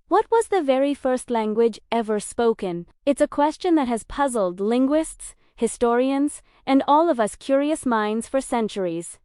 What was the very first language ever spoken? It's a question that has puzzled linguists, historians, and all of us curious minds for centuries.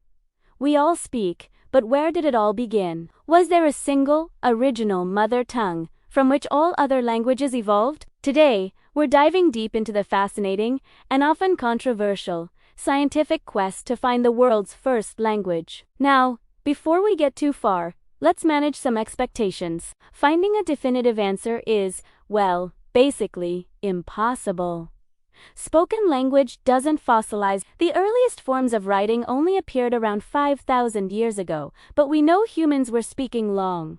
We all speak, but where did it all begin? Was there a single, original mother tongue from which all other languages evolved? Today, we're diving deep into the fascinating, and often controversial, scientific quest to find the world's first language. Now, before we get too far, let's manage some expectations. Finding a definitive answer is, well, basically, impossible. Spoken language doesn't fossilize. The earliest forms of writing only appeared around 5,000 years ago, but we know humans were speaking long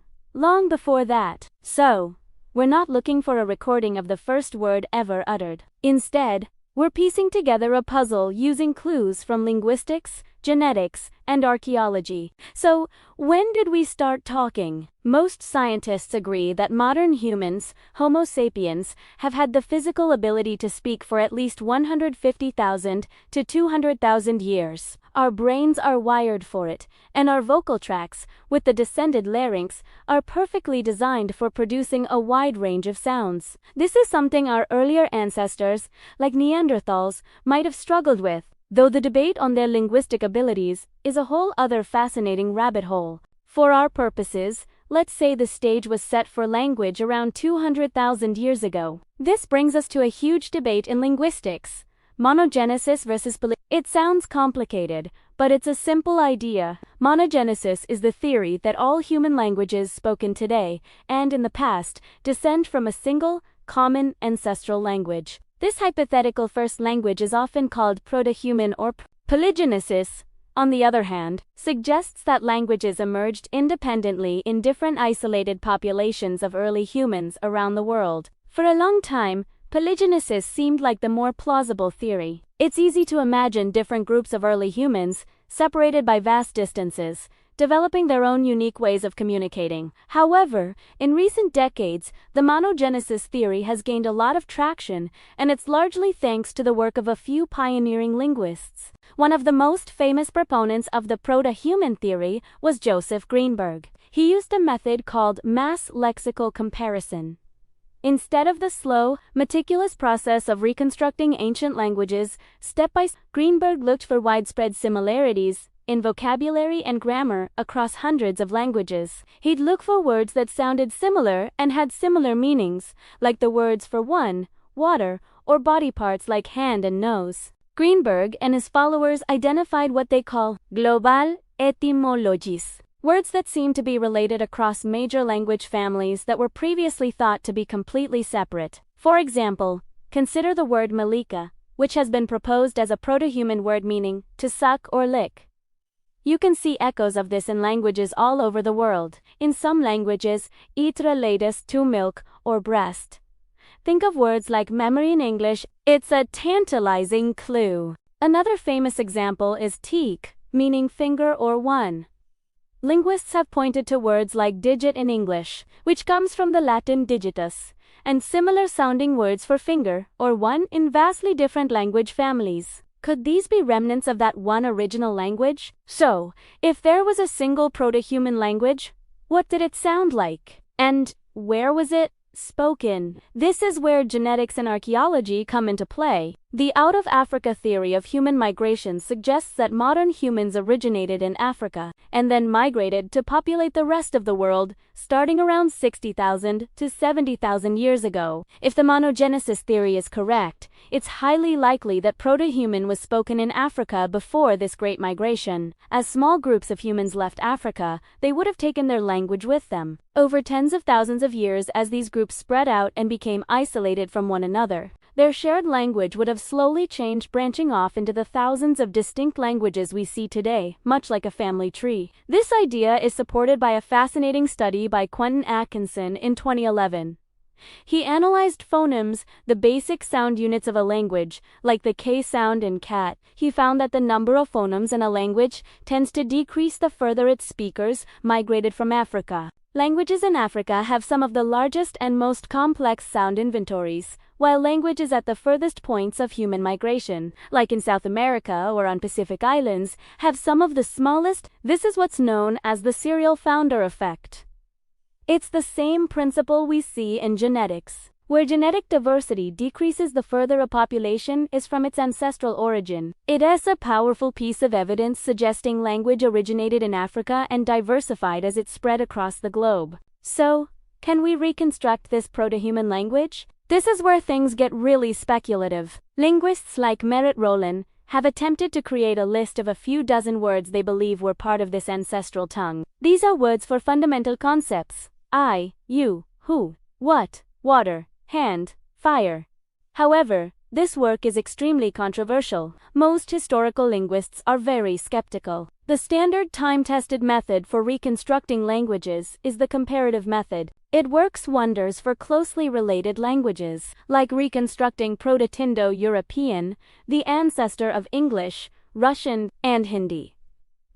before that. So, we're not looking for a recording of the first word ever uttered. Instead, we're piecing together a puzzle using clues from linguistics, genetics, and archaeology. So, when did we start talking? Most scientists agree that modern humans, Homo sapiens, have had the physical ability to speak for at least 150,000 to 200,000 years. Our brains are wired for it, and our vocal tracts, with the descended larynx, are perfectly designed for producing a wide range of sounds. This is something our earlier ancestors, like Neanderthals, might have struggled with, though the debate on their linguistic abilities is a whole other fascinating rabbit hole. For our purposes, let's say the stage was set for language around 200,000 years ago. This brings us to a huge debate in linguistics: monogenesis versus polygenesis. It sounds complicated, but it's a simple idea. Monogenesis is the theory that all human languages spoken today, and in the past, descend from a single, common ancestral language. This hypothetical first language is often called Proto-Human or polygenesis. On the other hand, suggests that languages emerged independently in different isolated populations of early humans around the world. For a long time, polygenesis seemed like the more plausible theory. It's easy to imagine different groups of early humans, separated by vast distances, developing their own unique ways of communicating. However, in recent decades, the monogenesis theory has gained a lot of traction, and it's largely thanks to the work of a few pioneering linguists. One of the most famous proponents of the Proto-Human theory was Joseph Greenberg. He used a method called mass lexical comparison. Instead of the slow, meticulous process of reconstructing ancient languages, step by step, Greenberg looked for widespread similarities in vocabulary and grammar across hundreds of languages. He'd look for words that sounded similar and had similar meanings, like the words for one, water, or body parts like hand and nose. Greenberg and his followers identified what they call global etymologies, words that seem to be related across major language families that were previously thought to be completely separate. For example, consider the word malika, which has been proposed as a proto-human word meaning to suck or lick. You can see echoes of this in languages all over the world. In some languages, it relates to milk or breast. Think of words like memory in English. It's a tantalizing clue. Another famous example is teak, meaning finger or one. Linguists have pointed to words like digit in English, which comes from the Latin digitus, and similar sounding words for finger or one in vastly different language families. Could these be remnants of that one original language? So, if there was a single proto-human language, what did it sound like? And where was it spoken? This is where genetics and archaeology come into play. The out-of-Africa theory of human migration suggests that modern humans originated in Africa and then migrated to populate the rest of the world, starting around 60,000 to 70,000 years ago. If the monogenesis theory is correct, it's highly likely that Proto-Human was spoken in Africa before this great migration. As small groups of humans left Africa, they would have taken their language with them. Over tens of thousands of years, as these groups spread out and became isolated from one another, their shared language would have slowly changed, branching off into the thousands of distinct languages we see today, much like a family tree. This idea is supported by a fascinating study by Quentin Atkinson in 2011. He analyzed phonemes, the basic sound units of a language, like the K sound in cat. He found that the number of phonemes in a language tends to decrease the further its speakers migrated from Africa. Languages in Africa have some of the largest and most complex sound inventories, while languages at the furthest points of human migration, like in South America or on Pacific Islands, have some of the smallest. This is what's known as the serial founder effect. It's the same principle we see in genetics, where genetic diversity decreases the further a population is from its ancestral origin. It is a powerful piece of evidence suggesting language originated in Africa and diversified as it spread across the globe. So, can we reconstruct this proto-human language? This is where things get really speculative. Linguists like Merritt Rowland have attempted to create a list of a few dozen words they believe were part of this ancestral tongue. These are words for fundamental concepts: I, you, who, what, water, hand, fire. However, this work is extremely controversial. Most historical linguists are very skeptical. The standard time-tested method for reconstructing languages is the comparative method. It works wonders for closely related languages, like reconstructing Proto-Indo-European, the ancestor of English, Russian, and Hindi.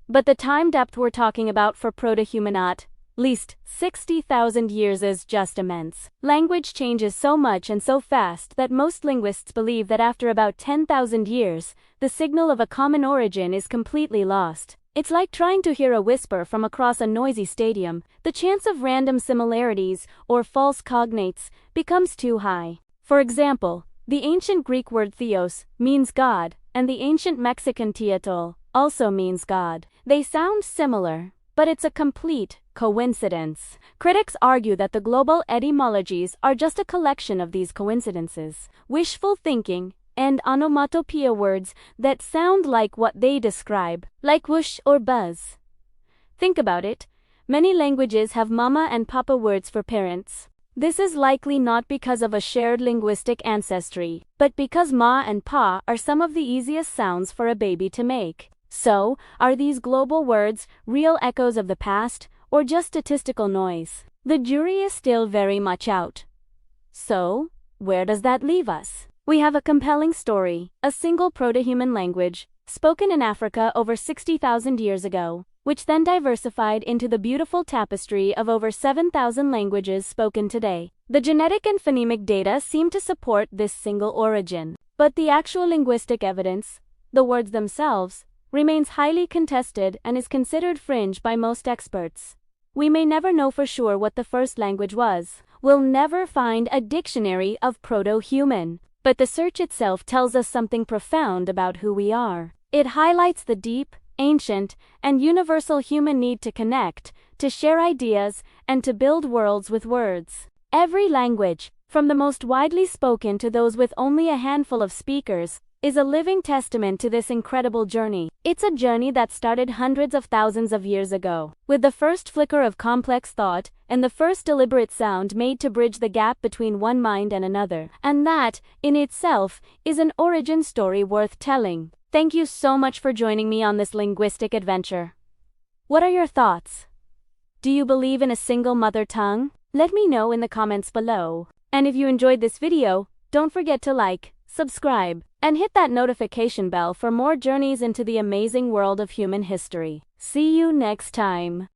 But the time depth we're talking about for Proto-Human at least 60,000 years is just immense. Language changes so much and so fast that most linguists believe that after about 10,000 years, the signal of a common origin is completely lost. It's like trying to hear a whisper from across a noisy stadium. The chance of random similarities or false cognates becomes too high. For example, the ancient Greek word theos means God, and the ancient Mexican teotl also means God. They sound similar, but it's a complete coincidence. Critics argue that the global etymologies are just a collection of these coincidences, wishful thinking, and onomatopoeia words that sound like what they describe, like whoosh or buzz. Think about it. Many languages have mama and papa words for parents. This is likely not because of a shared linguistic ancestry, but because ma and pa are some of the easiest sounds for a baby to make. So, are these global words real echoes of the past, or just statistical noise? The jury is still very much out. So, where does that leave us? We have a compelling story, a single proto-human language, spoken in Africa over 60,000 years ago, which then diversified into the beautiful tapestry of over 7,000 languages spoken today. The genetic and phonemic data seem to support this single origin, but the actual linguistic evidence, the words themselves, remains highly contested and is considered fringe by most experts. We may never know for sure what the first language was. We'll never find a dictionary of Proto-Human, but the search itself tells us something profound about who we are. It highlights the deep, ancient, and universal human need to connect, to share ideas, and to build worlds with words. Every language, from the most widely spoken to those with only a handful of speakers, is a living testament to this incredible journey. It's a journey that started hundreds of thousands of years ago, with the first flicker of complex thought and the first deliberate sound made to bridge the gap between one mind and another. And that, in itself, is an origin story worth telling. Thank you so much for joining me on this linguistic adventure. What are your thoughts? Do you believe in a single mother tongue? Let me know in the comments below. And if you enjoyed this video, don't forget to like, subscribe, and hit that notification bell for more journeys into the amazing world of human history. See you next time.